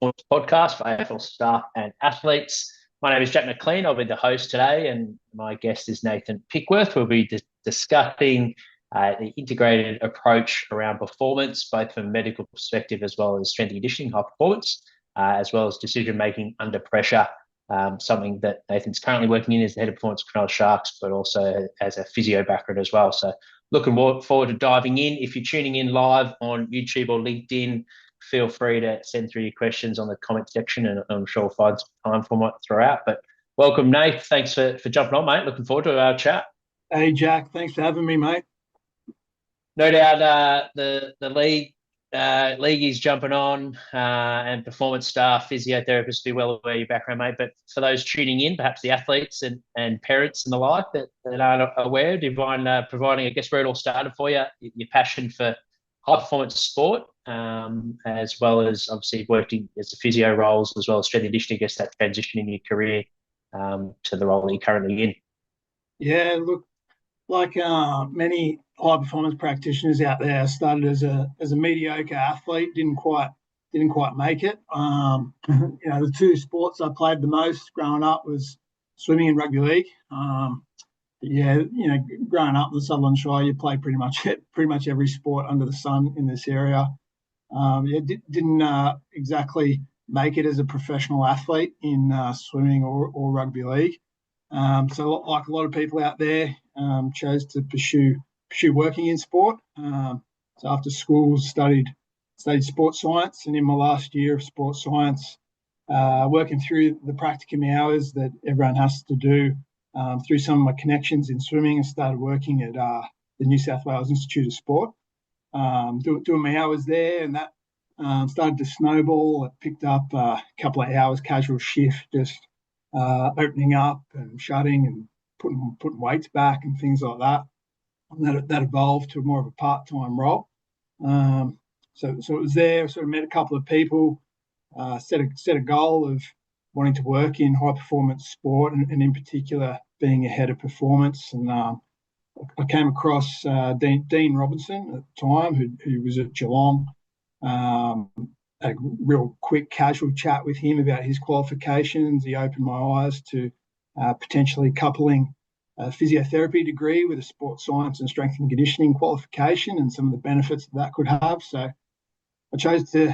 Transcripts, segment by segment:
Performance podcast for AFL staff and athletes. My name is Jack McLean. I'll be the host today, and my guest is Nathan Pickworth. We'll be discussing the integrated approach around performance, both from a medical perspective as well as strength and conditioning, high performance, as well as decision making under pressure. Something that Nathan's currently working in as the head of performance of Cronulla Sharks, but also as a physio background as well. So looking forward to diving in. If you're tuning in live on YouTube or LinkedIn, feel free to send through your questions on the comment section, and I'm sure we'll find some time for it throughout. But welcome, Nate. Thanks for jumping on, mate. Looking forward to our chat. Hey, Jack. Thanks for having me, mate. No doubt the league is jumping on, and performance staff, physiotherapists do well aware of your background, mate. But for those tuning in, perhaps the athletes and parents and the like that aren't aware, do you mind providing, I guess, where it all started for you, your passion for high performance sport, as well as obviously working as a physio roles, as well as strength and conditioning, I guess that transition in your career to the role that you're currently in? Yeah, look, like many high performance practitioners out there, I started as a mediocre athlete, didn't quite make it. The two sports I played the most growing up was swimming and rugby league. Growing up in the Sutherland Shire, you play pretty much every sport under the sun in this area. Didn't exactly make it as a professional athlete in swimming or rugby league. So like a lot of people out there, chose to pursue working in sport. So after school, studied sports science, and in my last year of sports science, working through the practicum hours that everyone has to do, through some of my connections in swimming, and started working at the New South Wales Institute of Sport, doing my hours there, and that started to snowball. It picked up a couple of hours casual shift, just opening up and shutting and putting weights back and things like that. And that evolved to more of a part-time role. So it was there. Sort of met a couple of people, set a goal of wanting to work in high performance sport, and in particular being a head of performance. And I came across Dean Robinson at the time, who was at Geelong. A real quick casual chat with him about his qualifications. He opened my eyes to potentially coupling a physiotherapy degree with a sports science and strength and conditioning qualification, and some of the benefits that could have. So I chose to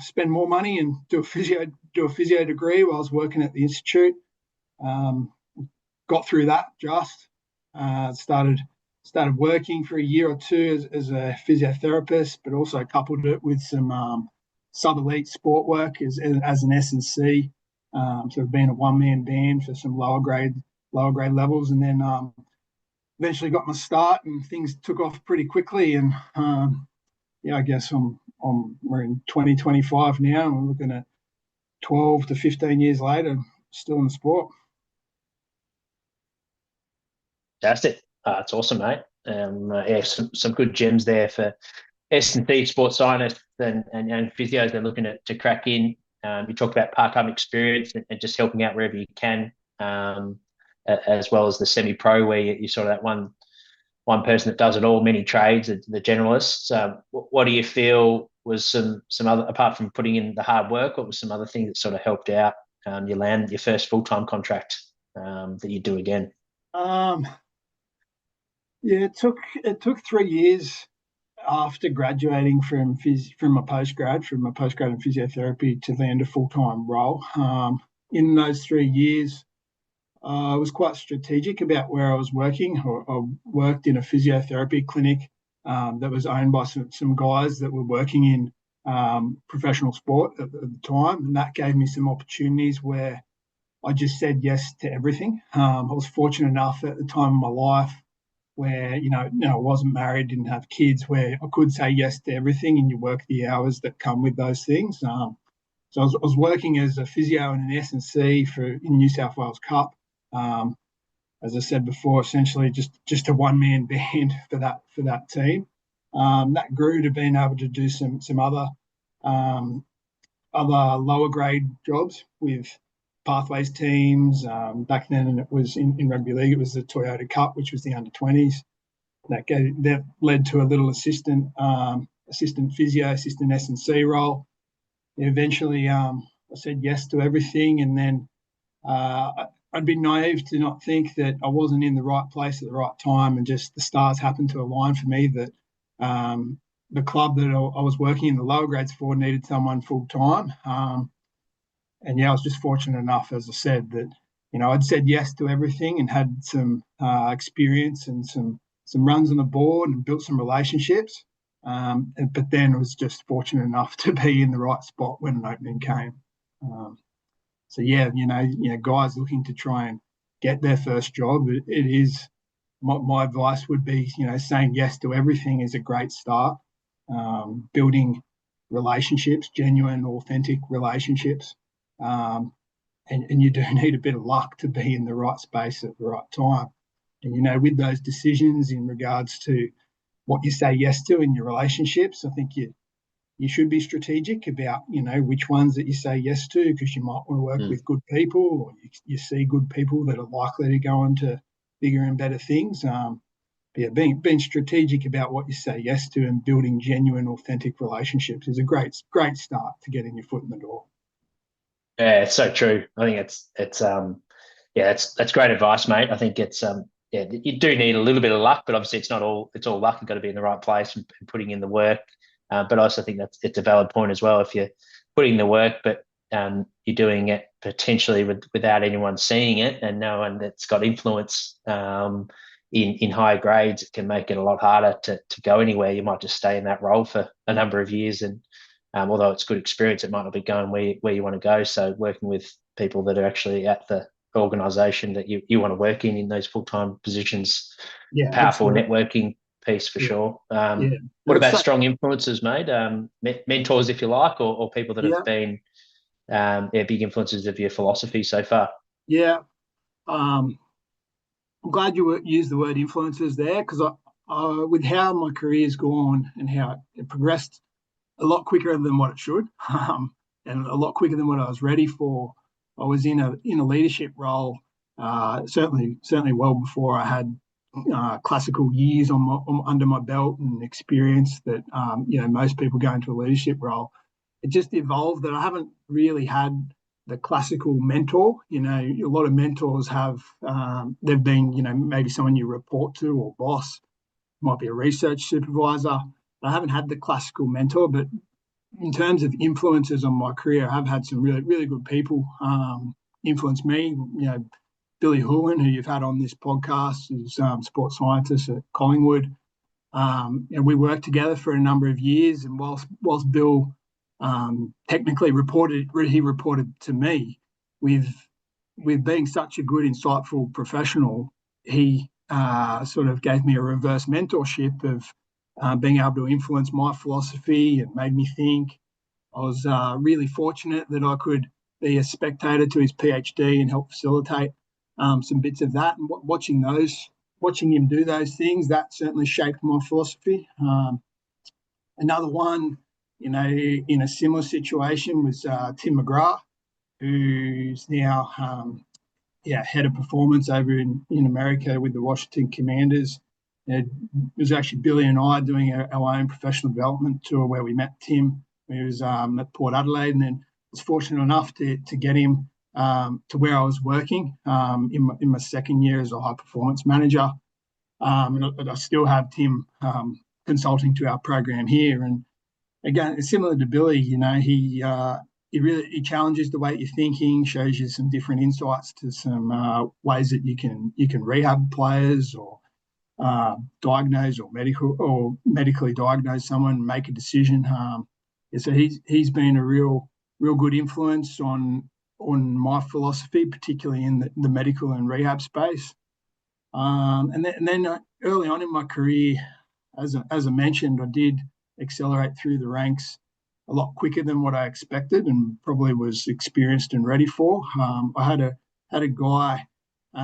spend more money and do a physio degree while I was working at the institute. Got through that started working for a year or two as a physiotherapist, but also coupled it with some sub-elite sport work as an S&C, sort of being a one-man band for some lower grade levels, and then eventually got my start, and things took off pretty quickly. And I guess we're in 2025 now, and we're looking at 12 to 15 years later, still in the sport. Fantastic. That's awesome, mate. Some good gems there for S&T sports scientists and physios that are looking to crack in. You talked about part-time experience and just helping out wherever you can, as well as the semi-pro, where you sort of that one person that does it all, many trades, the generalists. What do you feel was some other, apart from putting in the hard work, what was some other things that sort of helped out you land your first full-time contract that you do again? It took 3 years after graduating from my postgrad in physiotherapy to land a full-time role. In those 3 years, I was quite strategic about where I was working. I worked in a physiotherapy clinic that was owned by some guys that were working in professional sport at the time, and that gave me some opportunities where I just said yes to everything. I was fortunate enough at the time of my life where I wasn't married, didn't have kids, where I could say yes to everything, and you work the hours that come with those things. So I was working as a physio and an S&C in New South Wales Cup. As I said before, essentially just a one-man band for that team. That grew to being able to do some other lower grade jobs with pathways teams. Back then, it was in rugby league, it was the Toyota Cup, which was the under-20s. That led to a little assistant physio, assistant S&C role. eventually I said yes to everything, and then I'd be naive to not think that I wasn't in the right place at the right time, and just the stars happened to align for me that the club that I was working in the lower grades for needed someone full time. And yeah, I was just fortunate enough, as I said, that I'd said yes to everything and had some experience and some runs on the board and built some relationships. But then I was just fortunate enough to be in the right spot when an opening came. So yeah, guys looking to try and get their first job, it is my advice would be, saying yes to everything is a great start. Building relationships, genuine, authentic relationships, and you do need a bit of luck to be in the right space at the right time. And with those decisions in regards to what you say yes to in your relationships, I think you should be strategic about which ones that you say yes to, because you might want to work with good people, or you see good people that are likely to go on to bigger and better things. Yeah, being strategic about what you say yes to and building genuine, authentic relationships is a great start to getting your foot in the door. Yeah, it's so true. I think that's great advice, mate. I think it's you do need a little bit of luck, but obviously it's all luck. You've got to be in the right place and putting in the work. But I also think it's a valid point as well. If you're putting the work, but you're doing it potentially without anyone seeing it and no one that's got influence in higher grades, it can make it a lot harder to go anywhere. You might just stay in that role for a number of years, and although it's good experience, it might not be going where you want to go. So working with people that are actually at the organisation that you want to work in those full-time positions, powerful absolutely. Networking piece for sure. What about strong influences, mate? Mentors, if you like, or people that have been big influences of your philosophy so far? Yeah. I'm glad you used the word influences there, because with how my career's gone and how it progressed a lot quicker than what it should, and a lot quicker than what I was ready for. I was in a leadership role, certainly well before I had classical years under my belt and experience that most people go into a leadership role. It just evolved that I haven't really had the classical mentor. A lot of mentors have they've been maybe someone you report to or boss, might be a research supervisor. I haven't had the classical mentor, but in terms of influences on my career, I've had some really, really good people influence me. Billy Hoolan, who you've had on this podcast, is sports scientist at Collingwood. And we worked together for a number of years. And whilst Bill technically reported to me, with being such a good, insightful professional, he sort of gave me a reverse mentorship of being able to influence my philosophy and made me think. I was really fortunate that I could be a spectator to his PhD and help facilitate some bits of that. And watching him do those things, that certainly shaped my philosophy. Another one, in a similar situation was Tim McGrath, who's now head of performance over in America with the Washington Commanders. It was actually Billy and I doing our own professional development tour where we met Tim. He was at Port Adelaide, and then was fortunate enough to get him to where I was working in my second year as a high performance manager. And I still have Tim consulting to our program here. And again, similar to Billy, he really challenges the way you're thinking, shows you some different insights to some ways that you can rehab players or diagnose or medically diagnose someone, make a decision. So he's been a real good influence on my philosophy, particularly in the medical and rehab space. And then early on in my career, as I mentioned, I did accelerate through the ranks a lot quicker than what I expected and probably was experienced and ready for. I had a guy,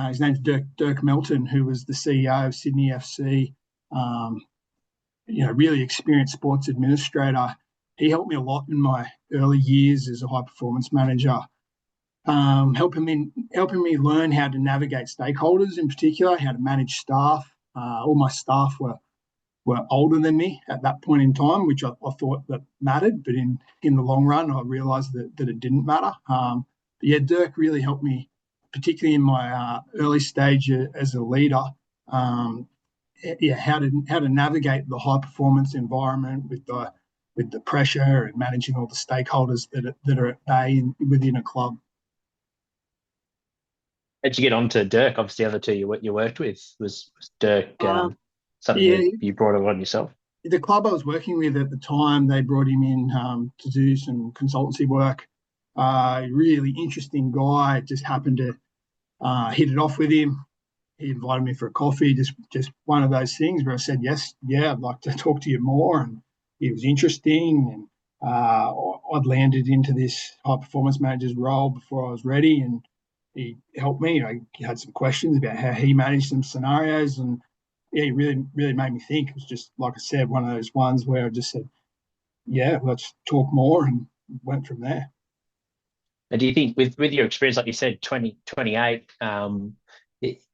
his name's Dirk Melton, who was the CEO of Sydney FC, really experienced sports administrator. He helped me a lot in my early years as a high performance manager, helping me learn how to navigate stakeholders in particular, how to manage staff. All my staff were were older than me at that point in time, which I thought that mattered. But in the long run, I realised that it didn't matter. But yeah, Dirk really helped me, particularly in my early stage as a leader. Yeah, how to navigate the high performance environment with the pressure and managing all the stakeholders that are at bay within a club. How'd you get on to Dirk? Obviously, the other two you worked with was Dirk something Yeah, you brought on yourself? the club I was working with at the time, they brought him in to do some consultancy work. Really interesting guy. Just happened to hit it off with him. He invited me for a coffee. Just one of those things where I said yes, yeah, I'd like to talk to you more, and it was interesting. And I'd landed into this high performance manager's role before I was ready, and he helped me. He had some questions about how he managed some scenarios, and yeah, he really made me think. It was just, like I said, one of those ones where I just said, yeah, let's talk more, and went from there. And do you think with your experience, like you said, 28,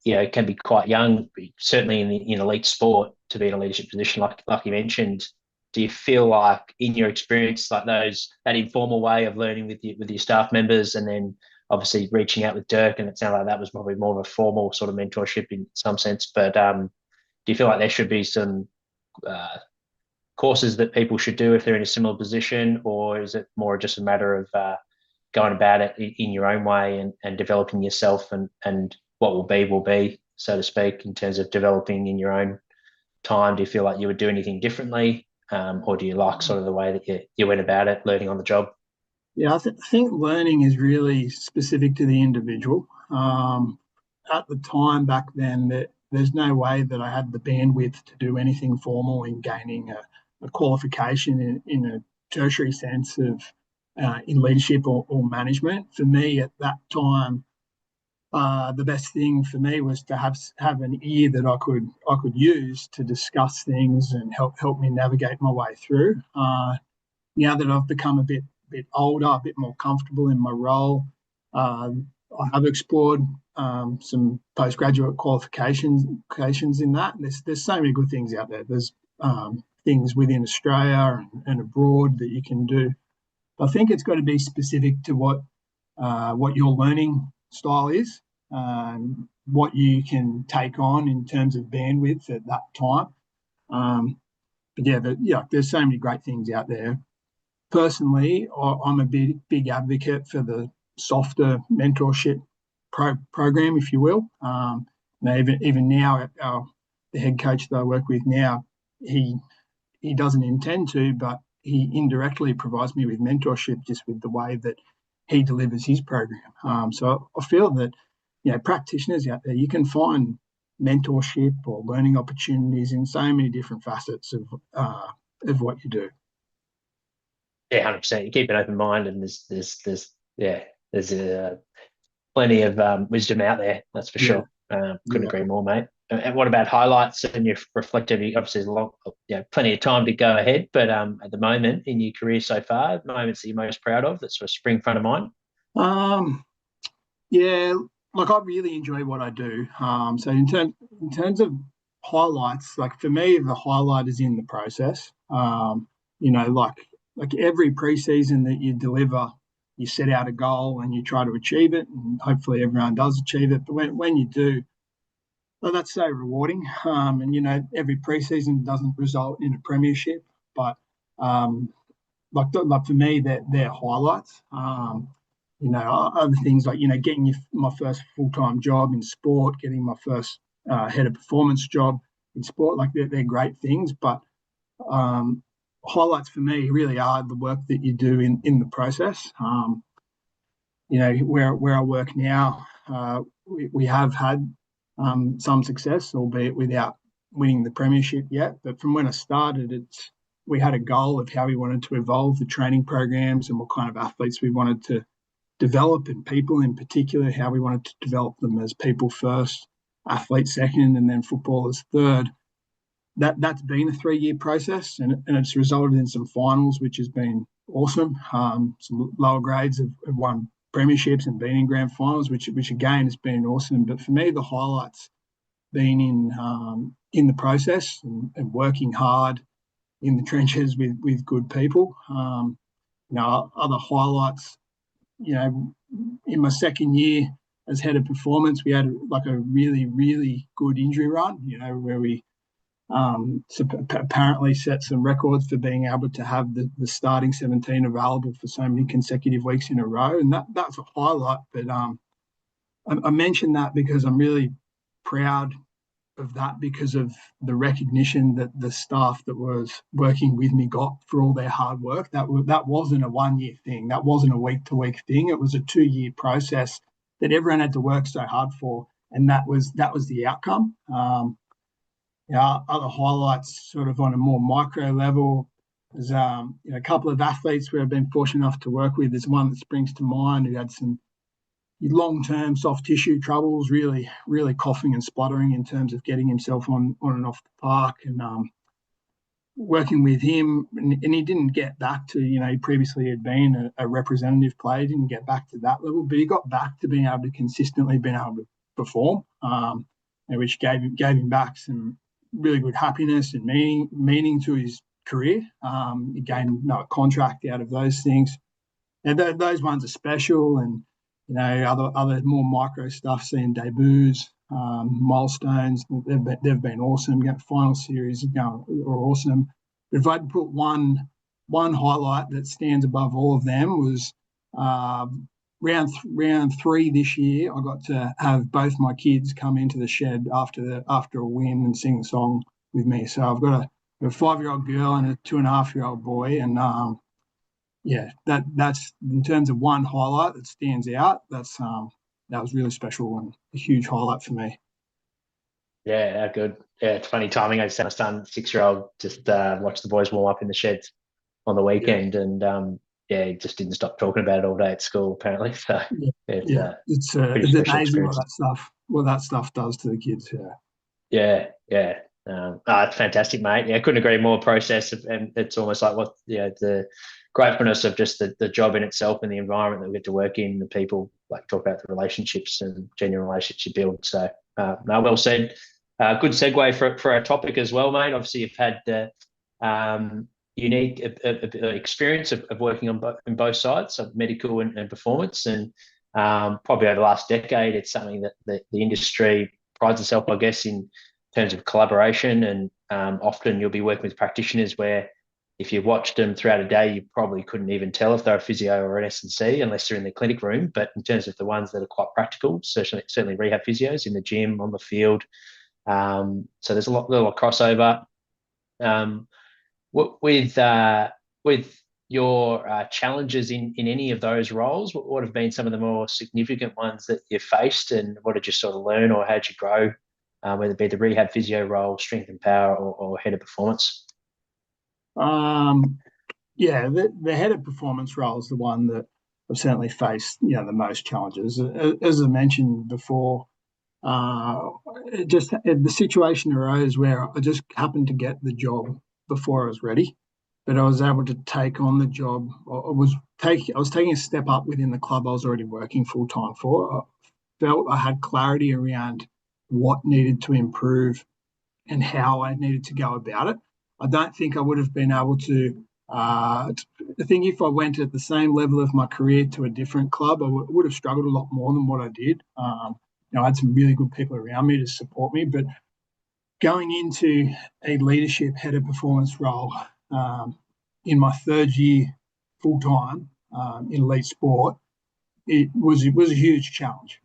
it can be quite young, certainly in elite sport, to be in a leadership position, like you mentioned. Do you feel like, in your experience, like that informal way of learning with your staff members, and then obviously reaching out with Dirk, and it sounded like that was probably more of a formal sort of mentorship in some sense, but do you feel like there should be some courses that people should do if they're in a similar position, or is it more just a matter of going about it in your own way and developing yourself, and what will be, so to speak, in terms of developing in your own time? Do you feel like you would do anything differently, or do you like sort of the way that you went about it, learning on the job? Yeah, I think learning is really specific to the individual. At the time back then, there's no way that I had the bandwidth to do anything formal in gaining a qualification in a tertiary sense of in leadership or management. For me at that time, the best thing for me was to have an ear that I could use to discuss things and help me navigate my way through. Now that I've become a bit older, a bit more comfortable in my role, I have explored some postgraduate qualifications in that. There's so many good things out there. There's things within Australia and abroad that you can do. I think it's got to be specific to what your learning style is, what you can take on in terms of bandwidth at that time. But yeah, there's so many great things out there. Personally, I'm a big advocate for the softer mentorship program, if you will. Even now, the head coach that I work with now, he doesn't intend to, but he indirectly provides me with mentorship just with the way that he delivers his program. So I feel that, practitioners out there, you can find mentorship or learning opportunities in so many different facets of what you do. Yeah, 100%. You keep an open mind, and there's plenty of wisdom out there. That's for sure. Couldn't agree more, mate. And what about highlights? And you've reflected, obviously, plenty of time to go ahead, but at the moment in your career so far, moments that you're most proud of that sort of spring front of mind? Yeah, like I really enjoy what I do. So in terms of highlights, like for me, the highlight is in the process. Like every preseason that you deliver, you set out a goal and you try to achieve it, and hopefully everyone does achieve it. But when you do, well, that's so rewarding. And every preseason doesn't result in a premiership, but like for me, they're highlights. Other things like getting my first full-time job in sport, getting my first head of performance job in sport, like they're great things. But highlights for me really are the work that you do in the process. Where I work now, we have had some success, albeit without winning the premiership yet. But from when I started, we had a goal of how we wanted to evolve the training programs and what kind of athletes we wanted to develop, and people in particular, how we wanted to develop them as people first, athletes second, and then footballers third. That's been a 3-year process, and it's resulted in some finals, which has been awesome. Some lower grades have won premierships and been in grand finals, which again has been awesome. But for me, the highlights been in in the process and working hard in the trenches with good people. Other highlights, in my second year as head of performance, we had like a really, really good injury run, where we apparently set some records for being able to have the starting 17 available for so many consecutive weeks in a row. And that's a highlight. But I mentioned that because I'm really proud of that, because of the recognition that the staff that was working with me got for all their hard work. That wasn't a 1 year thing. That wasn't a week to week thing. It was a 2 year process that everyone had to work so hard for, and that was the outcome. Other highlights, sort of on a more micro level, is a couple of athletes where I've been fortunate enough to work with. There's one that springs to mind who had some long-term soft tissue troubles, really, really coughing and spluttering in terms of getting himself on and off the park, and working with him. And he didn't get back to, he previously had been a representative player, didn't get back to that level, but he got back to being able to consistently being able to perform, which gave him back some really good happiness and meaning to his career. He gained a contract out of those things. And those ones are special. And other more micro stuff, seeing debuts, milestones, they've been awesome. Final series are awesome. But if I had to put one highlight that stands above all of them, was round 3 this year. I got to have both my kids come into the shed after a win and sing a song with me. So I've got a 5-year-old girl and a 2.5-year-old boy, and that's in terms of one highlight that stands out. That was really special and a huge highlight for me. Yeah, good. Yeah, it's funny timing. I just had my son, 6-year-old, just watch the boys warm up in the sheds on the weekend, and he just didn't stop talking about it all day at school, apparently. So it's amazing what that stuff does to the kids. Yeah. It's fantastic, mate. Yeah, I couldn't agree more. Process, and it's almost like the gratefulness of just the job in itself and the environment that we get to work in, the people, like talk about the relationships and genuine relationships you build. So, well said. Good segue for our topic as well, mate. Obviously, you've had the unique experience of working on both sides of medical and performance, and probably over the last decade, it's something that the industry prides itself, I guess, in terms of collaboration. And often you'll be working with practitioners where, if you watched them throughout a day, you probably couldn't even tell if they're a physio or an S&C unless they're in the clinic room. But in terms of the ones that are quite practical, certainly rehab physios in the gym, on the field. So there's a lot of crossover. With your challenges in any of those roles, what have been some of the more significant ones that you've faced, and what did you sort of learn, or how did you grow, whether it be the rehab physio role, strength and power, or head of performance? The head of performance role is the one that I've certainly faced, the most challenges. As I mentioned before, the situation arose where I just happened to get the job before I was ready, but I was able to take on the job. I was taking a step up within the club I was already working full time for. I felt I had clarity around what needed to improve and how I needed to go about it. I don't think I would have been able to. I think if I went at the same level of my career to a different club, I would have struggled a lot more than what I did. I had some really good people around me to support me, but going into a leadership head of performance role in my 3rd year full time in elite sport, it was a huge challenge.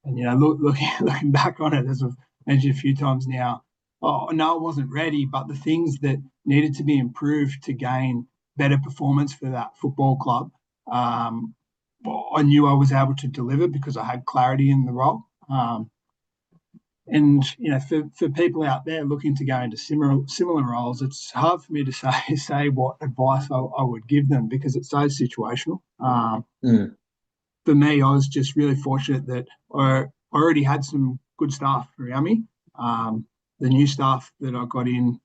Looking back on it, as I've mentioned a few times now, no, I wasn't ready, but the things that needed to be improved to gain better performance for that football club, I knew I was able to deliver because I had clarity in the role. For people out there looking to go into similar roles, it's hard for me to say what advice I would give them, because it's so situational. For me, I was just really fortunate that I already had some good staff around me. The new staff that I got in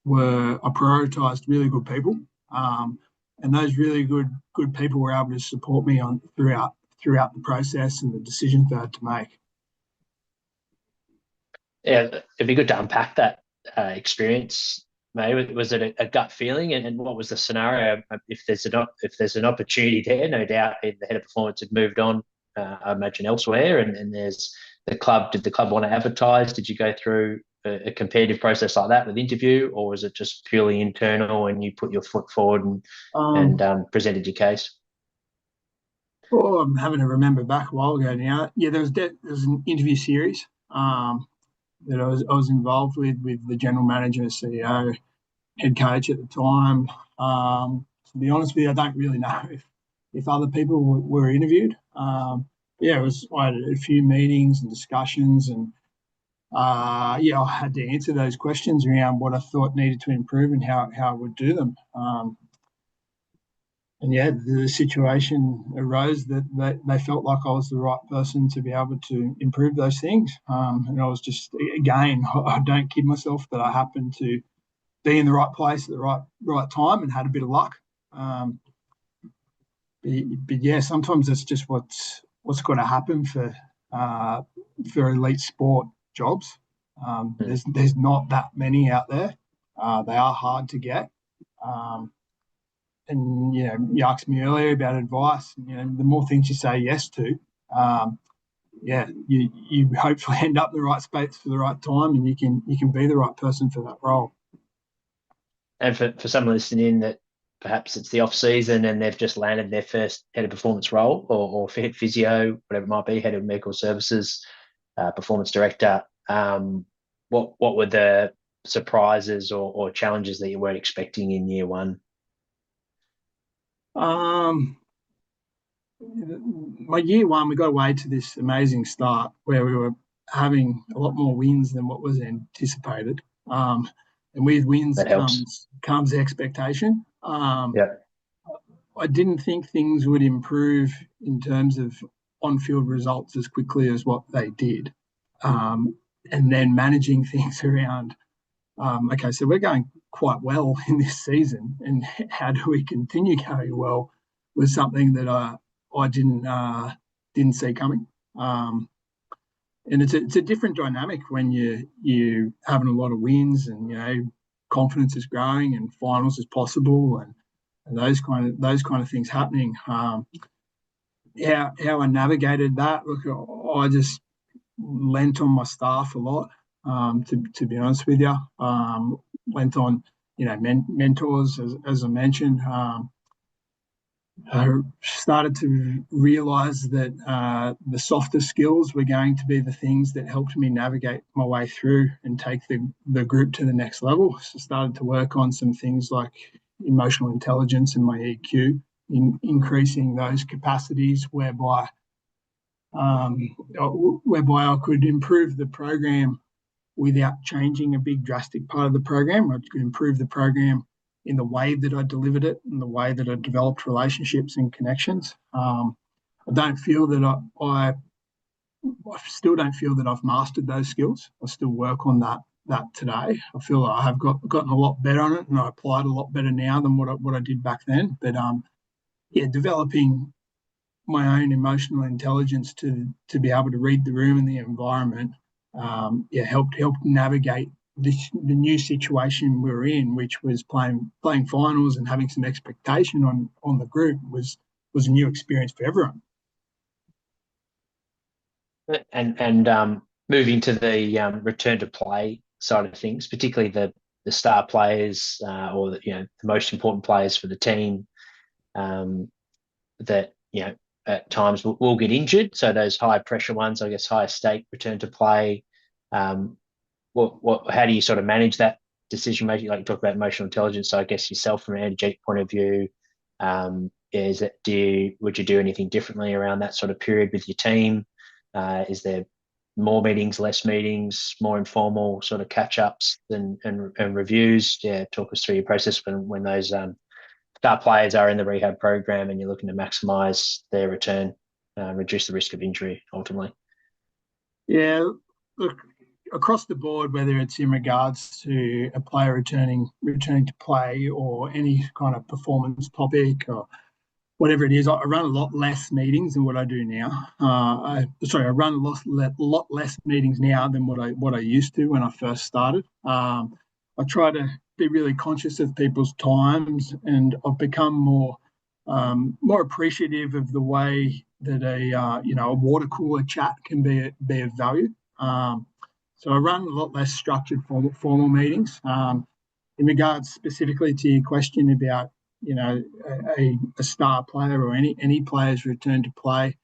I prioritised really good people, and those really good people were able to support me throughout the process and the decisions that I had to make. Yeah, it'd be good to unpack that experience. Maybe was it a gut feeling, and what was the scenario? If there's an opportunity there, no doubt the head of performance had moved on. I imagine elsewhere, and there's the club. Did the club want to advertise? Did you go through a competitive process like that with interview, or was it just purely internal and you put your foot forward and presented your case? Oh, I'm having to remember back a while ago now. Yeah, there was an interview series that I was involved with the general manager, CEO, head coach at the time. To be honest with you, I don't really know if other people were interviewed. Yeah, I had a few meetings and discussions, and yeah, I had to answer those questions around what I thought needed to improve and how I would do them. And yeah, the situation arose that they felt like I was the right person to be able to improve those things. And I was just, again, I don't kid myself that I happened to be in the right place at the right time and had a bit of luck. But yeah, sometimes that's just what's got to happen for elite sport jobs. There's not that many out there. They are hard to get. And you asked me earlier about advice. The more things you say yes to, yeah, you hopefully end up in the right space for the right time, and you can be the right person for that role. And for someone listening that perhaps it's the off season and they've just landed their first head of performance role or physio, whatever it might be, head of medical services, performance director, what were the surprises or challenges that you weren't expecting in year one? My year one, we got away to this amazing start where we were having a lot more wins than what was anticipated. And with wins That helps. comes expectation. Yeah. I didn't think things would improve in terms of on-field results as quickly as what they did. And then managing things around, okay, so we're going quite well in this season, and how do we continue going well was something that I didn't see coming. And it's a different dynamic when you having a lot of wins and confidence is growing and finals is possible and those kind of things happening. How I navigated that, look, I just lent on my staff a lot. To be honest with you, lent on mentors as I mentioned. I started to realise that the softer skills were going to be the things that helped me navigate my way through and take the group to the next level. So I started to work on some things like emotional intelligence and my EQ, increasing those capacities whereby I could improve the program without changing a big drastic part of the program. I could improve the program in the way that I delivered it, in the way that I developed relationships and connections. I don't feel that I still don't feel that I've mastered those skills. I still work on that today. I feel like I have gotten a lot better on it, and I apply it a lot better now than what I did back then. But yeah, developing my own emotional intelligence to be able to read the room and the environment, helped navigate the new situation we were in, which was playing finals and having some expectation on the group was a new experience for everyone. And moving to the return to play side of things, particularly the star players or the most important players for the team that at times will get injured. So those high pressure ones, I guess, higher stake return to play. How do you sort of manage that decision making? Like you talk about emotional intelligence. So I guess yourself from an energetic point of view, would you do anything differently around that sort of period with your team? Is there more meetings, less meetings, more informal sort of catch ups and reviews? Yeah, talk us through your process when those star players are in the rehab program and you're looking to maximise their return, reduce the risk of injury ultimately. Yeah, look, across the board, whether it's in regards to a player returning to play or any kind of performance topic or whatever it is. I run a lot less meetings than what I do now. I run a lot less meetings now than what I used to when I first started. I try to be really conscious of people's times, and I've become more appreciative of the way that a water cooler chat can be of value. So I run a lot less structured formal meetings. In regards specifically to your question about a star player or any players return to play,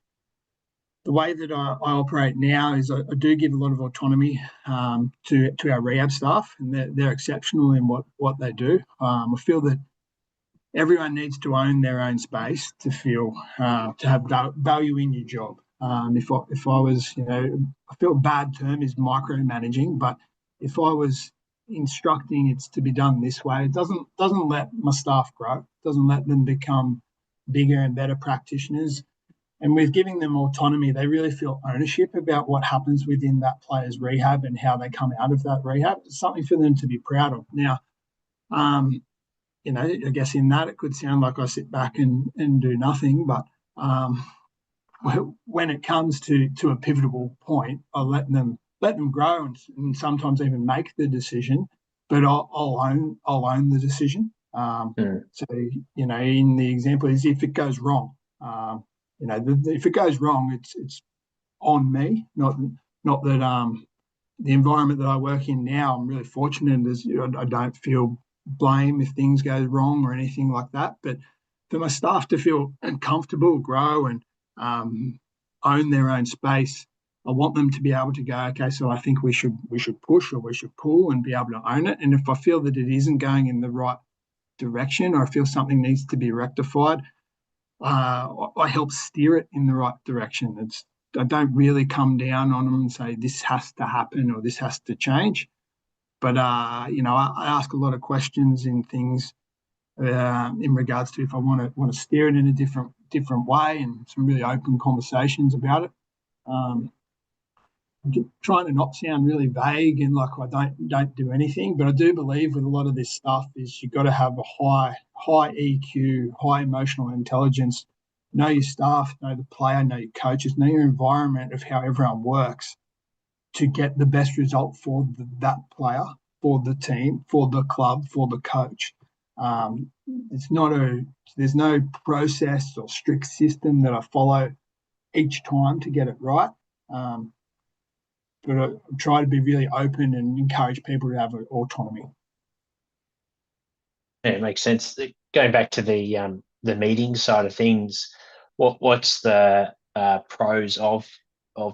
the way that I operate now is I do give a lot of autonomy to our rehab staff, and they're exceptional in what they do. I feel that everyone needs to own their own space to feel to have value in your job. If I was, I feel a bad term is micromanaging, but if I was instructing it's to be done this way, it doesn't let my staff grow, it doesn't let them become bigger and better practitioners. And with giving them autonomy, they really feel ownership about what happens within that player's rehab and how they come out of that rehab. It's something for them to be proud of. Now, I guess in that it could sound like I sit back and do nothing, but when it comes to a pivotal point, I let them grow and sometimes even make the decision, but I'll own the decision. So in the example is if it goes wrong, if it goes wrong, it's on me, not that the environment that I work in now, I'm really fortunate as I don't feel blame if things go wrong or anything like that. But for my staff to feel comfortable, grow, and own their own space, I want them to be able to go, okay, so I think we should push or we should pull and be able to own it. And if I feel that it isn't going in the right direction, or I feel something needs to be rectified, I help steer it in the right direction. I don't really come down on them and say this has to happen or this has to change. But I ask a lot of questions in things in regards to if I want to steer it in a different way, and some really open conversations about it. Trying to not sound really vague and like I don't do anything, but I do believe with a lot of this stuff is you've got to have a high EQ, high emotional intelligence, know your staff, know the player, know your coaches, know your environment of how everyone works to get the best result for that player, for the team, for the club, for the coach. There's no process or strict system that I follow each time to get it right. But I try to be really open and encourage people to have autonomy. Yeah, it makes sense. Going back to the meeting side of things, what's the pros of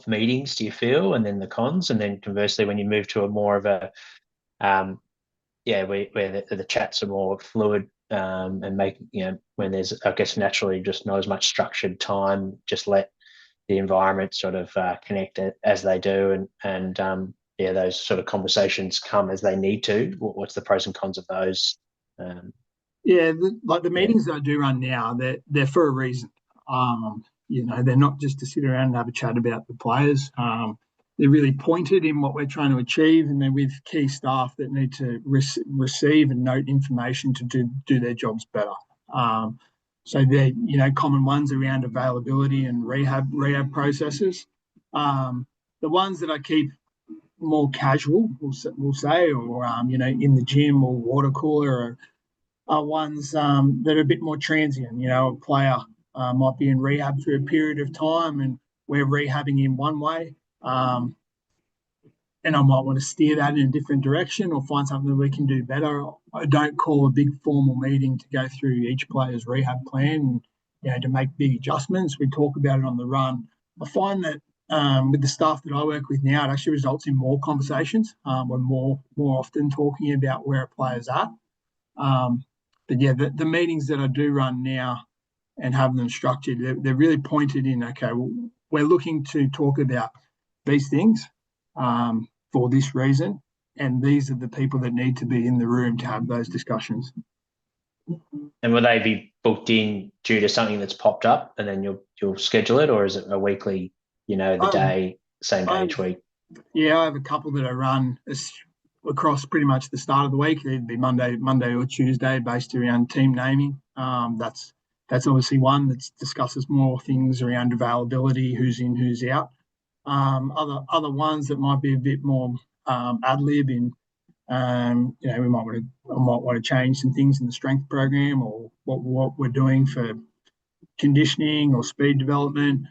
meetings, do you feel, and then the cons, and then conversely, when you move to a more of a where the chats are more fluid and make when there's, I guess, naturally just not as much structured time, just let the environment sort of connect as they do, and those sort of conversations come as they need to. What's the pros and cons of those? The meetings that I do run now, they're for a reason. They're not just to sit around and have a chat about the players. They're really pointed in what we're trying to achieve, and they're with key staff that need to receive and note information to do their jobs better. So they're common ones around availability and rehab processes. The ones that I keep more casual, we'll say, or in the gym or water cooler, are ones that are a bit more transient. A player might be in rehab for a period of time, and we're rehabbing in one way. And I might want to steer that in a different direction or find something that we can do better. I don't call a big formal meeting to go through each player's rehab plan and to make big adjustments. We talk about it on the run. I find that with the staff that I work with now, it actually results in more conversations. We're more often talking about where a player's at. The meetings that I do run now and have them structured, they're really pointed in, okay, well, we're looking to talk about these things for this reason, and these are the people that need to be in the room to have those discussions. And will they be booked in due to something that's popped up, and then you'll schedule it, or is it a weekly, same day each week? Yeah, I have a couple that I run across pretty much the start of the week. It'd be Monday or Tuesday, based around team naming. That's that's obviously one that discusses more things around availability, who's in, who's out. Other ones that might be a bit more ad lib in, we might want to change some things in the strength program, or what we're doing for conditioning or speed development.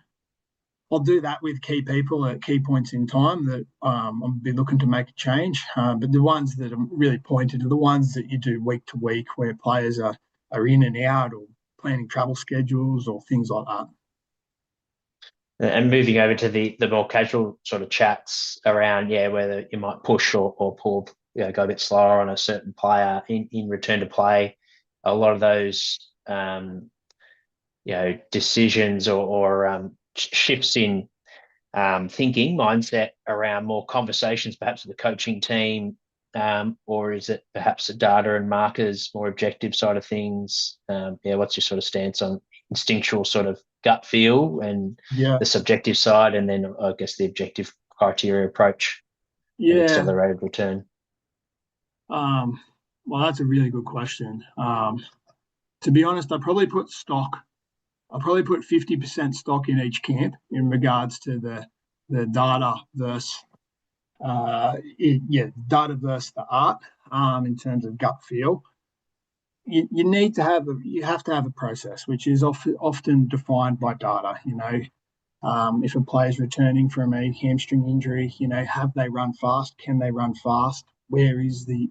I'll do that with key people at key points in time that I'll be looking to make a change. But the ones that are really pointed are the ones that you do week to week, where players are in and out, or planning travel schedules or things like that. And moving over to the more casual sort of chats around, whether you might push or pull, go a bit slower on a certain player in return to play. A lot of those, decisions or shifts in thinking mindset around more conversations, perhaps with the coaching team, or is it perhaps the data and markers, more objective side of things? What's your sort of stance on instinctual sort of gut feel and the subjective side, and then I guess the objective criteria approach and accelerated return? Well, that's a really good question. To be honest, I'd probably put 50% stock in each camp in regards to the data versus data versus the art, in terms of gut feel. You have to have a process which is often defined by data. If a player's returning from a hamstring injury, have they run fast? Can they run fast? Where is the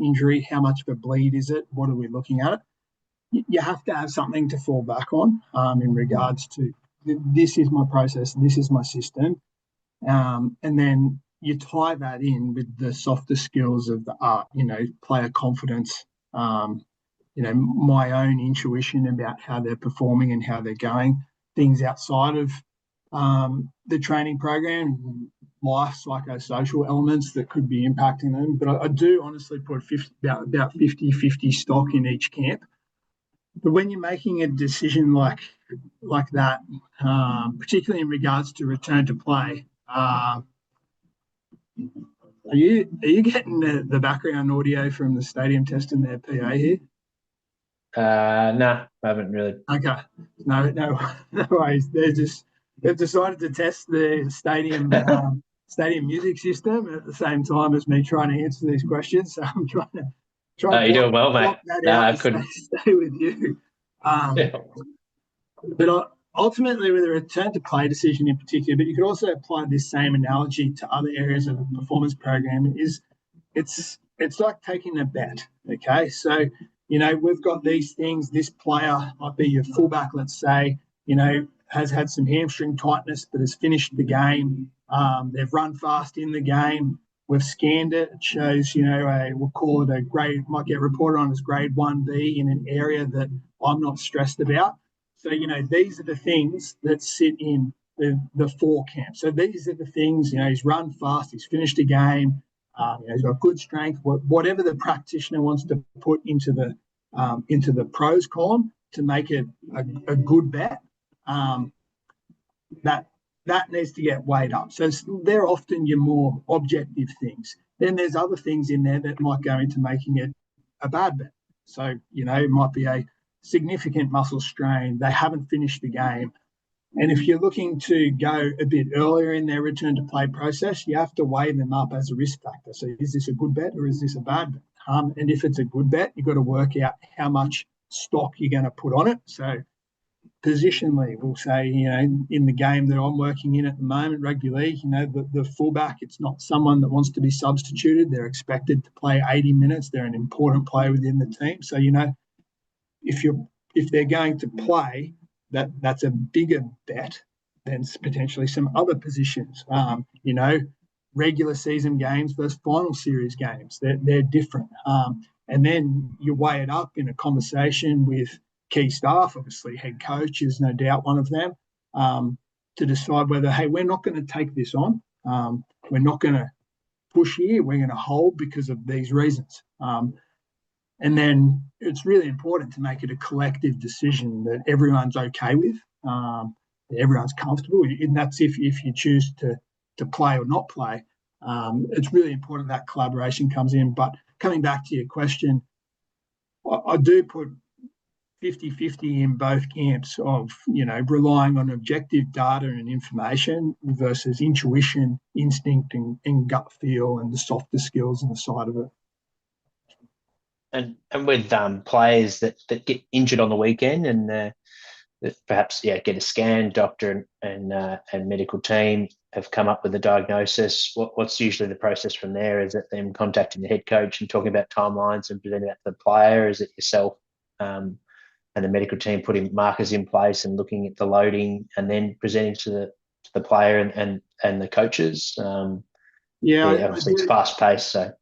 injury? How much of a bleed is it? What are we looking at? You have to have something to fall back on, in regards to, this is my process, this is my system, and then you tie that in with the softer skills of the art, player confidence, my own intuition about how they're performing and how they're going, things outside of the training program, life, psychosocial elements that could be impacting them. But I do honestly put about 50-50 stock in each camp. But when you're making a decision like that, particularly in regards to return to play, are you getting the background audio from the stadium testing their PA here? No, I haven't really. Okay, no worries. They've decided to test the stadium stadium music system at the same time as me trying to answer these questions. So I'm trying to you're doing well, mate. I couldn't stay with you. But ultimately, with a return to play decision in particular, but you could also apply this same analogy to other areas of the performance program. It's like taking a bet. Okay, so we've got these things. This player might be your fullback, let's say, has had some hamstring tightness, but has finished the game. They've run fast in the game. We've scanned it. It shows, we'll call it a grade, might get reported on as grade 1B in an area that I'm not stressed about. So, these are the things that sit in the 4 camps. So these are the things, he's run fast, he's finished a game, he's got good strength, whatever the practitioner wants to put into the pros column to make it a good bet, that needs to get weighed up. So they're often your more objective things. Then there's other things in there that might go into making it a bad bet. So, it might be a significant muscle strain. They haven't finished the game. And if you're looking to go a bit earlier in their return to play process, you have to weigh them up as a risk factor. So is this a good bet or is this a bad bet? And if it's a good bet, you've got to work out how much stock you're going to put on it. So positionally, we'll say, in the game that I'm working in at the moment, rugby league, the fullback, it's not someone that wants to be substituted. They're expected to play 80 minutes. They're an important player within the team. So, if they're going to play, that's a bigger bet than potentially some other positions. Regular season games versus final series games, they're different. And then you weigh it up in a conversation with key staff, obviously head coach is no doubt one of them, to decide whether, hey, we're not going to take this on. We're not going to push here. We're going to hold because of these reasons. And then it's really important to make it a collective decision that everyone's okay with, that everyone's comfortable. And that's if you choose to play or not play. It's really important that collaboration comes in. But coming back to your question, I do put 50-50 in both camps of, relying on objective data and information versus intuition, instinct, and gut feel, and the softer skills on the side of it. And with players that get injured on the weekend and that perhaps get a scan, doctor and medical team have come up with a diagnosis. What's usually the process from there? Is it them contacting the head coach and talking about timelines and presenting that to the player? Is it yourself and the medical team putting markers in place and looking at the loading and then presenting to the player and the coaches? Obviously it's fast paced, so.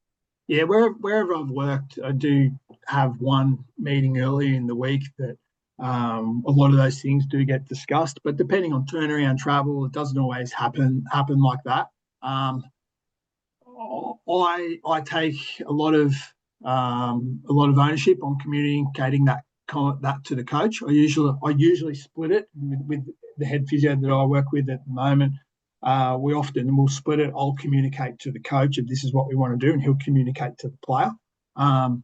Yeah, wherever I've worked, I do have one meeting early in the week that a lot of those things do get discussed. But depending on turnaround travel, it doesn't always happen like that. I take a lot of ownership on communicating that to the coach. I usually split it with the head physio that I work with at the moment. We often will split it. I'll communicate to the coach if this is what we want to do, and he'll communicate to the player. And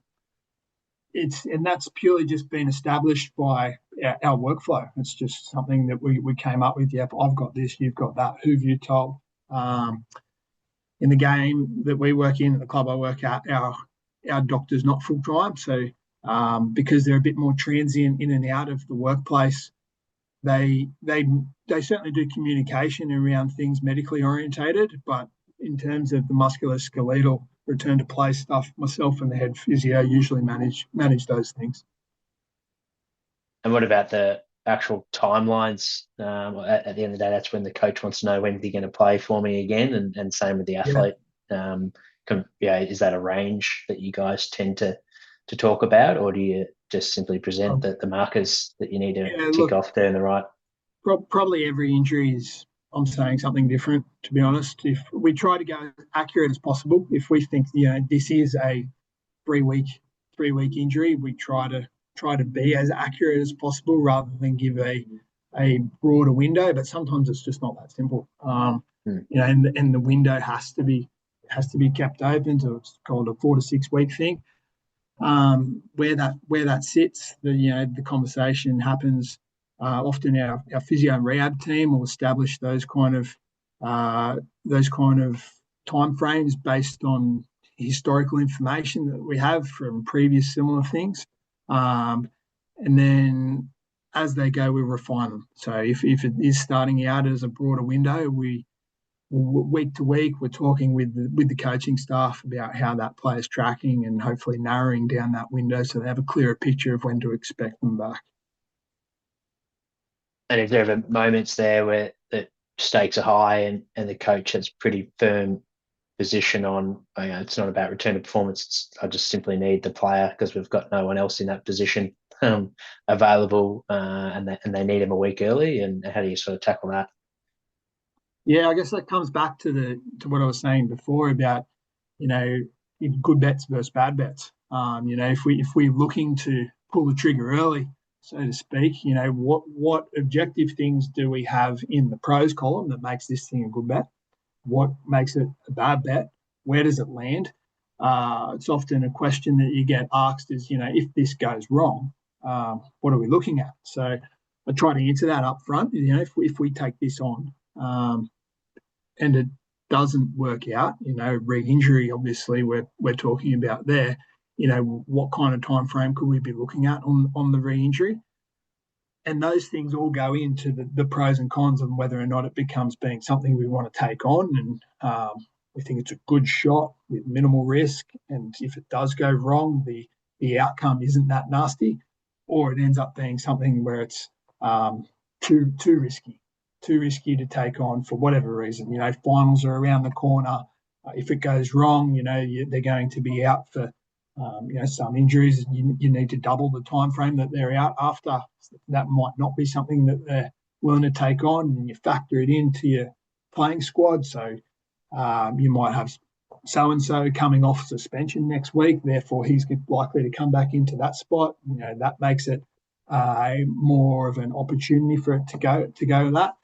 that's purely just been established by our workflow. It's just something that we came up with. Yep, I've got this, you've got that. Who've you told? In the game that we work in, the club I work at, our doctor's not full time, so because they're a bit more transient in and out of the workplace. They certainly do communication around things medically orientated, but in terms of the musculoskeletal return to play stuff, myself and the head physio usually manage those things. And what about the actual timelines? At the end of the day, that's when the coach wants to know when they're going to play for me again, and same with the athlete. Is that a range that you guys tend to talk about, or do you just simply present the markers that you need to tick off there in the right? Probably every injury is, I'm saying something different, to be honest. If we try to go as accurate as possible, if we think this is a three-week injury, we try to be as accurate as possible rather than give a broader window. But sometimes it's just not that simple. And the window has to be kept open, so it's called a 4 to 6 week thing. Where that sits, the conversation happens. Often our physio and rehab team will establish those kind of timeframes based on historical information that we have from previous similar things, and then as they go, we refine them. So if it is starting out as a broader window, week to week, we're talking with the coaching staff about how that player's tracking and hopefully narrowing down that window so they have a clearer picture of when to expect them back. And if there are moments there where the stakes are high and the coach has pretty firm position on, it's not about return to performance, I just simply need the player because we've got no one else in that position available, and they need him a week early, and how do you sort of tackle that? Yeah, I guess that comes back to what I was saying before about, good bets versus bad bets. If we're looking to pull the trigger early, so to speak, what objective things do we have in the pros column that makes this thing a good bet? What makes it a bad bet? Where does it land? It's often a question that you get asked is, if this goes wrong, what are we looking at? So I try to answer that up front. If we take this on, and it doesn't work out, re-injury, obviously we're talking about there, what kind of time frame could we be looking at on the re-injury? And those things all go into the pros and cons of whether or not it becomes being something we want to take on, and we think it's a good shot with minimal risk, and if it does go wrong, the outcome isn't that nasty, or it ends up being something where it's too risky to take on for whatever reason. Finals are around the corner. If it goes wrong, they're going to be out for some injuries. You need to double the time frame that they're out after. That might not be something that they're willing to take on, and you factor it into your playing squad. So you might have so-and-so coming off suspension next week, therefore he's likely to come back into that spot. That makes it more of an opportunity for it to go that.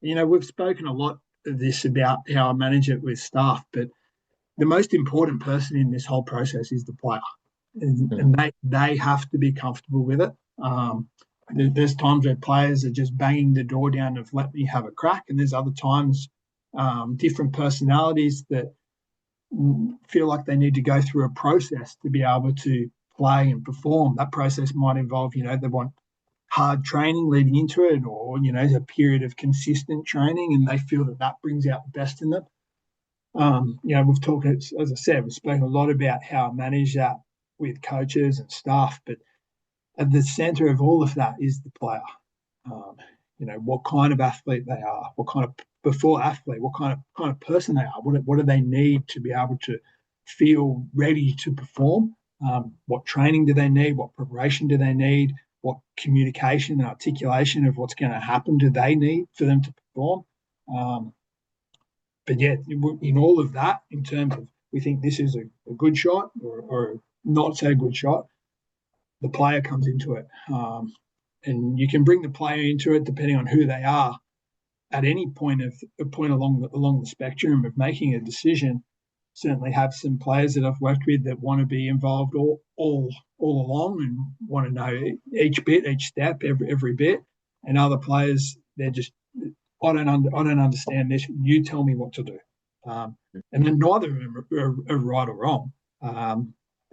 We've spoken a lot of this about how I manage it with staff, but the most important person in this whole process is the player, and they have to be comfortable with it. There's times where players are just banging the door down of let me have a crack, and there's other times different personalities that feel like they need to go through a process to be able to play and perform. That process might involve, they want hard training leading into it, or a period of consistent training, and they feel that brings out the best in them. We've talked, as I said, we've spoken a lot about how I manage that with coaches and staff, but at the centre of all of that is the player. What kind of athlete they are, what kind of before athlete, what kind of person they are, what do they need to be able to feel ready to perform? What training do they need? What preparation do they need? What communication and articulation of what's going to happen do they need for them to perform? But yeah, in all of that, in terms of we think this is a good shot or not so good shot, the player comes into it. And you can bring the player into it depending on who they are at any point along the spectrum of making a decision. Certainly have some players that I've worked with that want to be involved all along and want to know each bit, each step, every bit. And other players, they're just, I don't understand this. You tell me what to do. And then neither of them are right or wrong.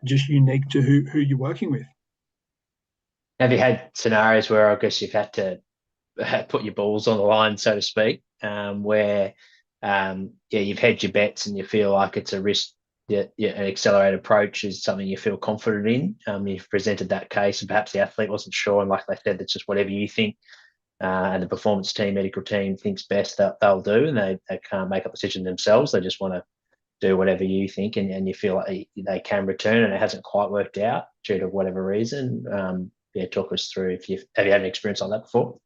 Just unique to who you're working with. Have you had scenarios where I guess you've had to put your balls on the line, so to speak, where you've hedged your bets and you feel like it's a risk, an accelerated approach is something you feel confident in? You've presented that case and perhaps the athlete wasn't sure, and like they said, it's just whatever you think and the performance team, medical team thinks best that they'll do, and they can't make a decision themselves. They just want to do whatever you think, and you feel like they can return and it hasn't quite worked out due to whatever reason. Talk us through have you had an experience like that before?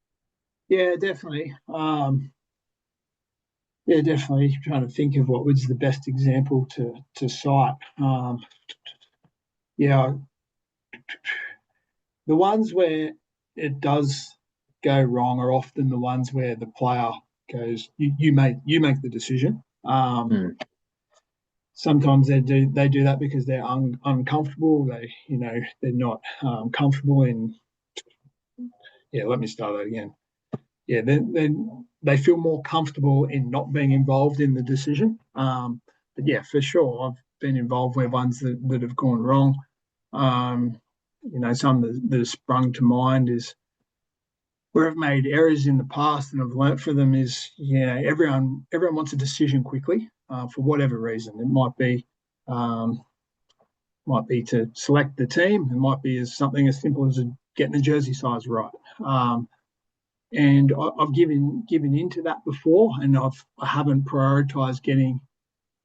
Yeah, definitely. Definitely trying to think of what was the best example to cite. The ones where it does go wrong are often the ones where the player goes, you make the decision. Sometimes they do that because they're uncomfortable. They're not comfortable in. Yeah, let me start that again. Yeah, then they feel more comfortable in not being involved in the decision. But yeah, for sure, I've been involved with ones that have gone wrong. Some that have sprung to mind is where I've made errors in the past and I've learnt from them is, everyone wants a decision quickly for whatever reason. It might be to select the team. It might be as something as simple as getting the jersey size right. And I've given into that before, and I haven't prioritised getting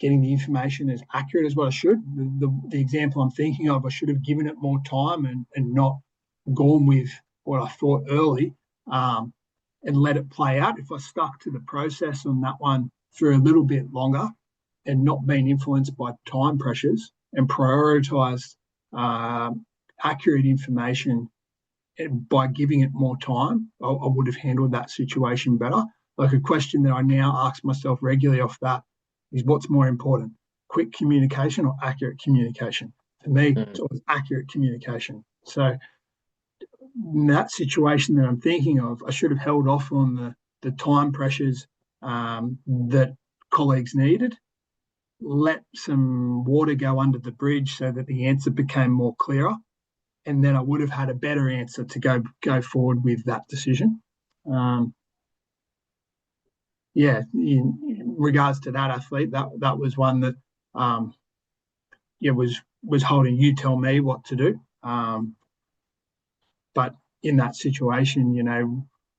the information as accurate as what I should. The example I'm thinking of, I should have given it more time and not gone with what I thought early and let it play out. If I stuck to the process on that one for a little bit longer and not being influenced by time pressures and prioritised accurate information by giving it more time, I would have handled that situation better. Like a question that I now ask myself regularly off that is, what's more important, quick communication or accurate communication? For me, it's always accurate communication. So in that situation that I'm thinking of, I should have held off on the time pressures that colleagues needed, let some water go under the bridge so that the answer became more clearer, and then I would have had a better answer to go forward with that decision. In regards to that athlete, that was one that was holding you tell me what to do. But in that situation,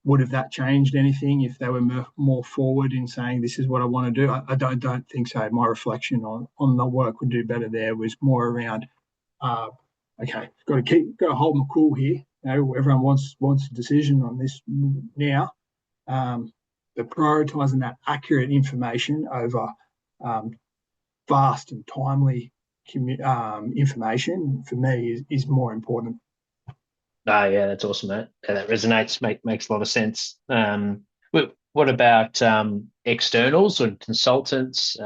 would have that changed anything if they were more forward in saying this is what I want to do? I don't think so. My reflection on the work would do better there was more around okay, got to hold my cool here. Everyone wants a decision on this now. But prioritising that accurate information over fast and timely information for me is more important. Yeah, that's awesome, mate. Yeah, that resonates. Makes a lot of sense. What about externals or consultants?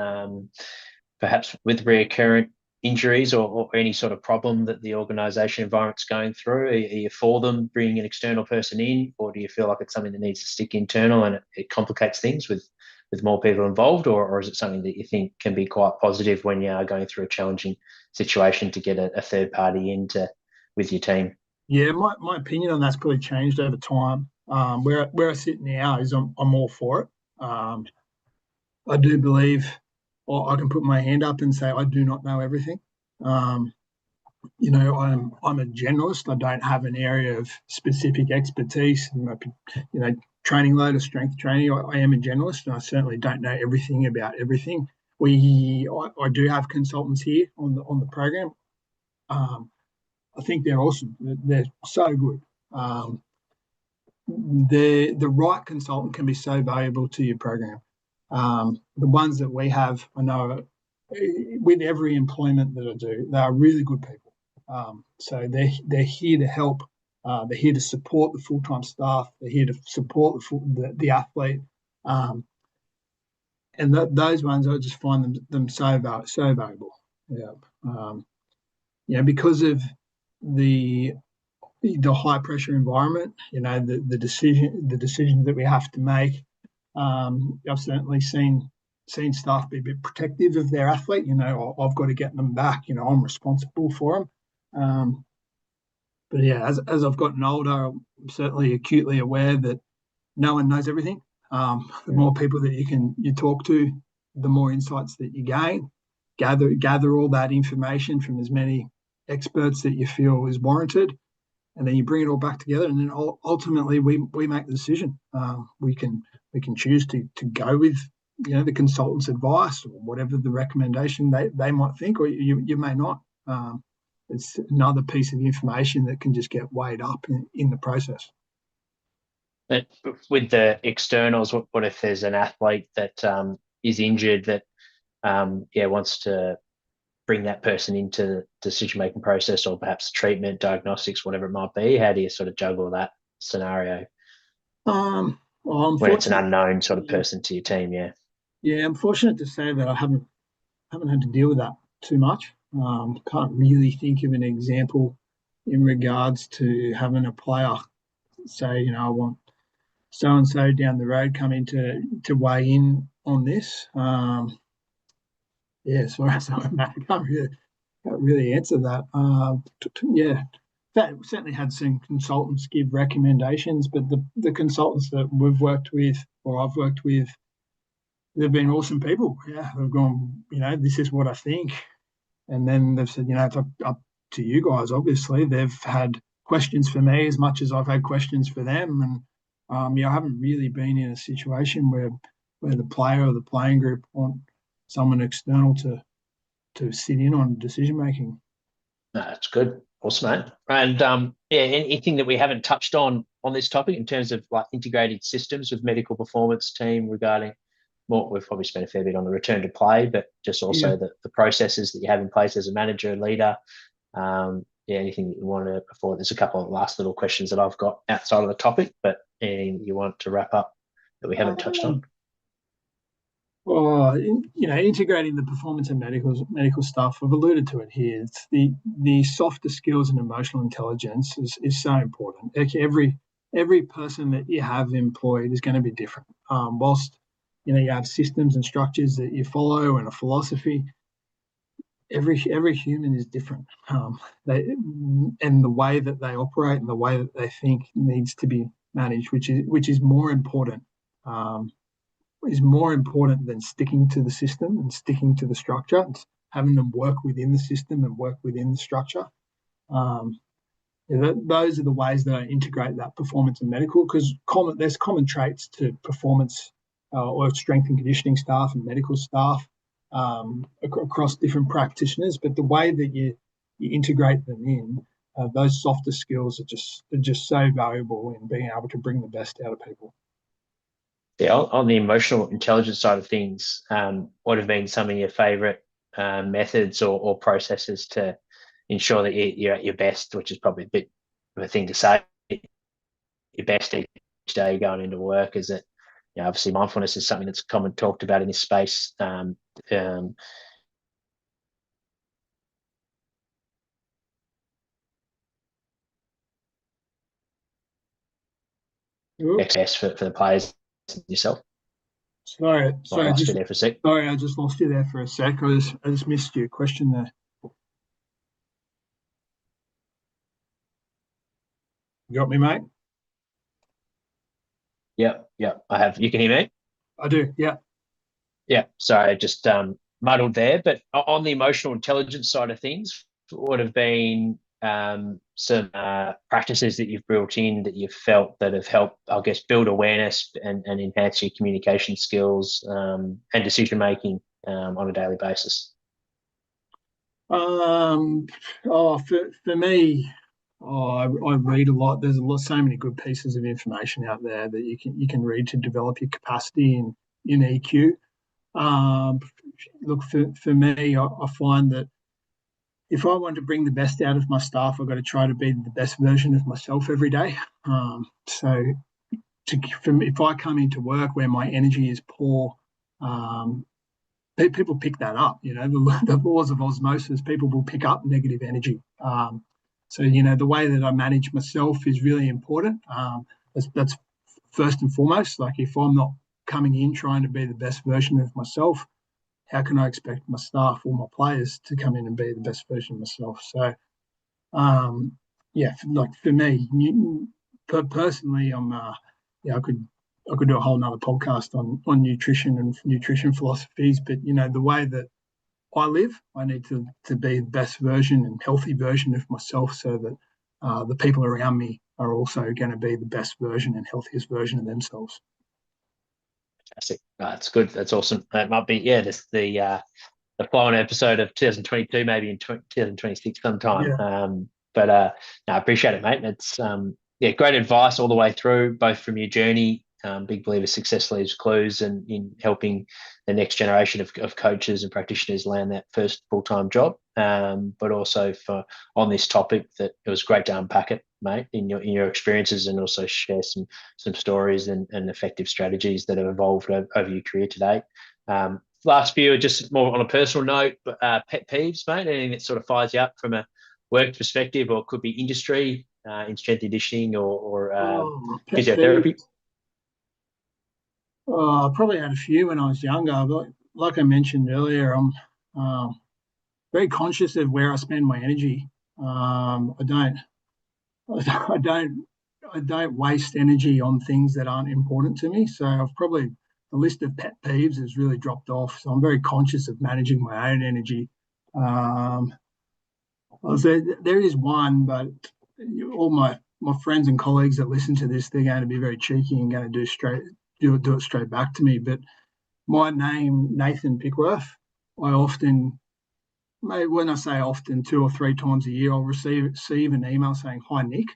Perhaps with recurrent injuries or any sort of problem that the organisation environment's going through? Are you for them bringing an external person in, or do you feel like it's something that needs to stick internal and it complicates things with more people involved, or is it something that you think can be quite positive when you are going through a challenging situation to get a third party into with your team? Yeah, my opinion on that's probably changed over time. Where I sit now is I'm all for it. I do believe, or I can put my hand up and say I do not know everything. Um, I'm a generalist. I don't have an area of specific expertise. Training load of strength training. I am a generalist, and I certainly don't know everything about everything. I do have consultants here on the program. I think they're awesome. They're so good. The right consultant can be so valuable to your program. The ones that we have, I know, with every employment that I do, they are really good people. So they're here to help. They're here to support the full-time staff. They're here to support the athlete. And those ones, I just find them so valuable. Yeah. Because of the high pressure environment, the decisions that we have to make. I've certainly seen staff be a bit protective of their athlete. I've got to get them back. I'm responsible for them. But yeah, as I've gotten older, I'm certainly acutely aware that no one knows everything. The more people that you talk to, the more insights that you gain. Gather all that information from as many experts that you feel is warranted, and then you bring it all back together, and then ultimately we make the decision. We can choose to go with the consultant's advice or whatever the recommendation they might think, or you may not. It's another piece of information that can just get weighed up in the process. But with the externals, what if there's an athlete that is injured that wants to bring that person into the decision-making process, or perhaps treatment, diagnostics, whatever it might be? How do you sort of juggle that scenario Well, when it's an unknown sort of person to your team? Yeah, I'm fortunate to say that I haven't had to deal with that too much. Can't really think of an example in regards to having a player say, I want so and so down the road coming to weigh in on this. So I can't really answer that. Certainly had some consultants give recommendations, but the consultants that we've worked with or I've worked with, they've been awesome people. Yeah, they've gone, this is what I think, and then they've said, it's up to you guys. Obviously, they've had questions for me as much as I've had questions for them, and I haven't really been in a situation where the player or the playing group want someone external to sit in on decision making. No, that's good. Awesome, mate. And anything that we haven't touched on this topic in terms of like integrated systems with medical performance team regarding we've probably spent a fair bit on the return to play, but just also the processes that you have in place as a manager, leader. Anything that you want to before? There's a couple of last little questions that I've got outside of the topic, but anything you want to wrap up that we haven't touched on? Integrating the performance and medical stuff. I've alluded to it here. It's the softer skills and emotional intelligence is so important. Like every person that you have employed is going to be different. Whilst you have systems and structures that you follow and a philosophy, every human is different. And the way that they operate and the way that they think needs to be managed, which is more important. Is more important than sticking to the system and sticking to the structure. It's having them work within the system and work within the structure. Those are the ways that I integrate that performance and medical, because there's common traits to performance or strength and conditioning staff and medical staff across different practitioners. But the way that you integrate them in, those softer skills are just so valuable in being able to bring the best out of people. Yeah, on the emotional intelligence side of things, what have been some of your favourite methods or processes to ensure that you're at your best, which is probably a bit of a thing to say, your best each day going into work? Is it, obviously mindfulness is something that's common talked about in this space. excess for the players and yourself? Sorry, Might sorry, lost you just there for a sec. sorry, I just lost you there for a sec. I just missed your question there. You got me, mate? Yep. I have. You can hear me? I do. Yeah. Yeah. Sorry, just muddled there. But on the emotional intelligence side of things, would have been some practices that you've built in that you've felt that have helped, I guess, build awareness and enhance your communication skills and decision making on a daily basis. For me, I read a lot. There's so many good pieces of information out there that you can read to develop your capacity in EQ. Look, for me, I find that if I want to bring the best out of my staff, I've got to try to be the best version of myself every day. So if I come into work where my energy is poor, um, people pick that up. The laws of osmosis, people will pick up negative energy. So the way that I manage myself is really important. That's first and foremost. Like, if I'm not coming in trying to be the best version of myself, how can I expect my staff or my players to come in and be the best version of myself? So, like for me, personally, I could do a whole nother podcast on nutrition and nutrition philosophies, but the way that I live, I need to be the best version and healthy version of myself, so that the people around me are also going to be the best version and healthiest version of themselves. Fantastic. That's good. That's awesome. That might be, this the following episode of 2022, maybe in 2026 sometime. Yeah. But no, I appreciate it, mate. It's great advice all the way through, both from your journey. Big believer success leaves clues, and in helping the next generation of coaches and practitioners land that first full-time job. But also for on this topic, that it was great to unpack it, mate, in your experiences, and also share some stories and effective strategies that have evolved over your career to date. Last few are just more on a personal note, but pet peeves, mate, anything that sort of fires you up from a work perspective, or it could be industry, in strength and conditioning, or Pet physiotherapy. peeves. I probably had a few when I was younger, but like I mentioned earlier, I'm very conscious of where I spend my energy. I don't, I don't, I don't waste energy on things that aren't important to me. So the list of pet peeves has really dropped off. So I'm very conscious of managing my own energy. Um, so there is one, but all my friends and colleagues that listen to this, they're going to be very cheeky and going to do it straight back to me. But my name, Nathan Pickworth, I often, when I say often, 2 or 3 times a year, I'll receive an email saying, "Hi, Nick."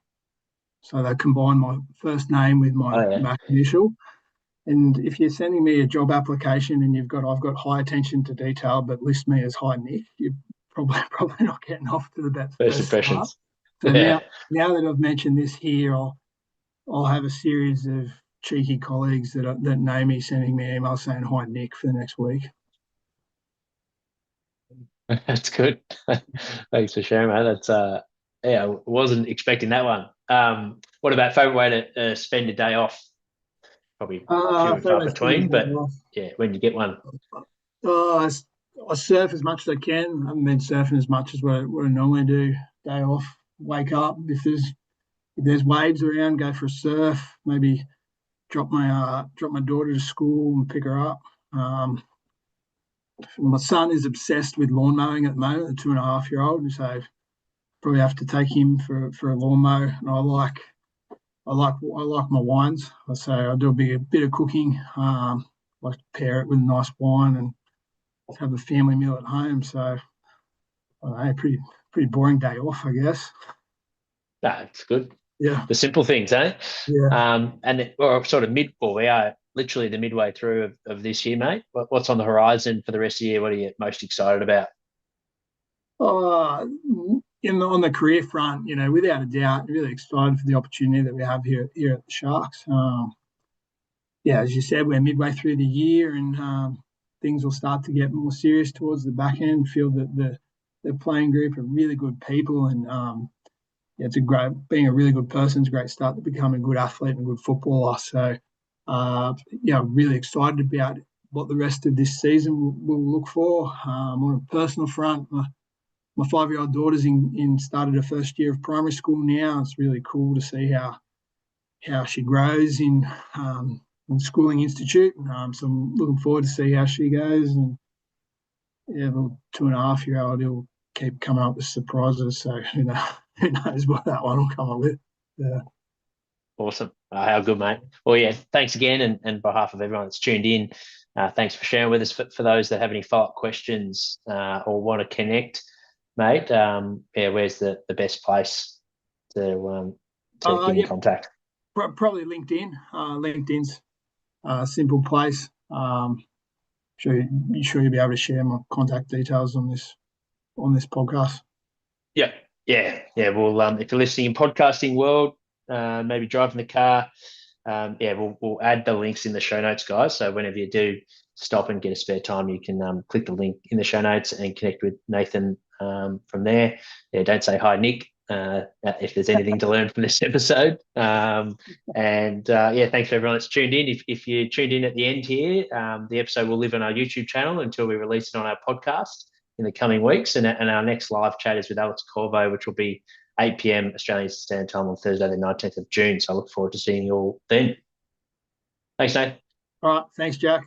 So they combine my first name with my Oh yeah, back initial. And if you're sending me a job application and I've got high attention to detail, but list me as Hi Nick, you're probably not getting off to the first best start. impressions. So Yeah, now that I've mentioned this here, I'll have a series of cheeky colleagues that know me sending me emails saying Hi Nick for the next week. that's good. Thanks for sharing, mate. That's wasn't expecting that one. What about favorite way to spend a day off? Probably few and far Favorite spend between, the day but off. yeah, when you get one. Uh, I surf as much as I can. I haven't been surfing as much as what I normally do. Day off, wake up. If there's waves around, go for a surf. Maybe drop my daughter to school and pick her up. My son is obsessed with lawn mowing at the moment, a 2.5-year-old, so probably have to take him for a lawn mow. And I like my wines, so I do a bit of cooking. Like to pair it with a nice wine and have a family meal at home. So I don't know, pretty boring day off, I guess. It's good. Yeah, The simple things, eh? yeah. Or sort of we are literally the midway through of this year, mate. What's on the horizon for the rest of the year? What are you most excited about? Uh, on the career front, without a doubt, really excited for the opportunity that we have here at the Sharks. As you said, we're midway through the year, and things will start to get more serious towards the back end. Feel that the playing group are really good people, and it's being a really good person is a great start to becoming a good athlete and a good footballer. So, really excited about what the rest of this season will look for. On a personal front, my 5-year-old daughter's started her first year of primary school now. It's really cool to see how she grows in schooling institute. So I'm looking forward to see how she goes. And yeah, the 2.5-year-old, he'll keep coming up with surprises. So who knows what that one will come up with. Yeah. Awesome. How good, mate. Well, yeah, thanks again. And on behalf of everyone that's tuned in, thanks for sharing with us. For those that have any follow-up questions or want to connect, mate, where's the best place to get in contact? Probably LinkedIn. LinkedIn's a simple place. Sure you'll be able to share my contact details on this podcast. Yeah. Well, if you're listening in podcasting world, maybe driving the car, we'll add the links in the show notes, guys. So whenever you do stop and get a spare time, you can click the link in the show notes and connect with Nathan from there. Yeah, don't say hi, Nick, if there's anything to learn from this episode. Thanks for everyone that's tuned in. If you tuned in at the end here, the episode will live on our YouTube channel until we release it on our podcast in the coming weeks. And our next live chat is with Alex Corvo, which will be 8 p.m. Australian Standard Time on Thursday, the 19th of June. So I look forward to seeing you all then. Thanks, Nate. All right. Thanks, Jack.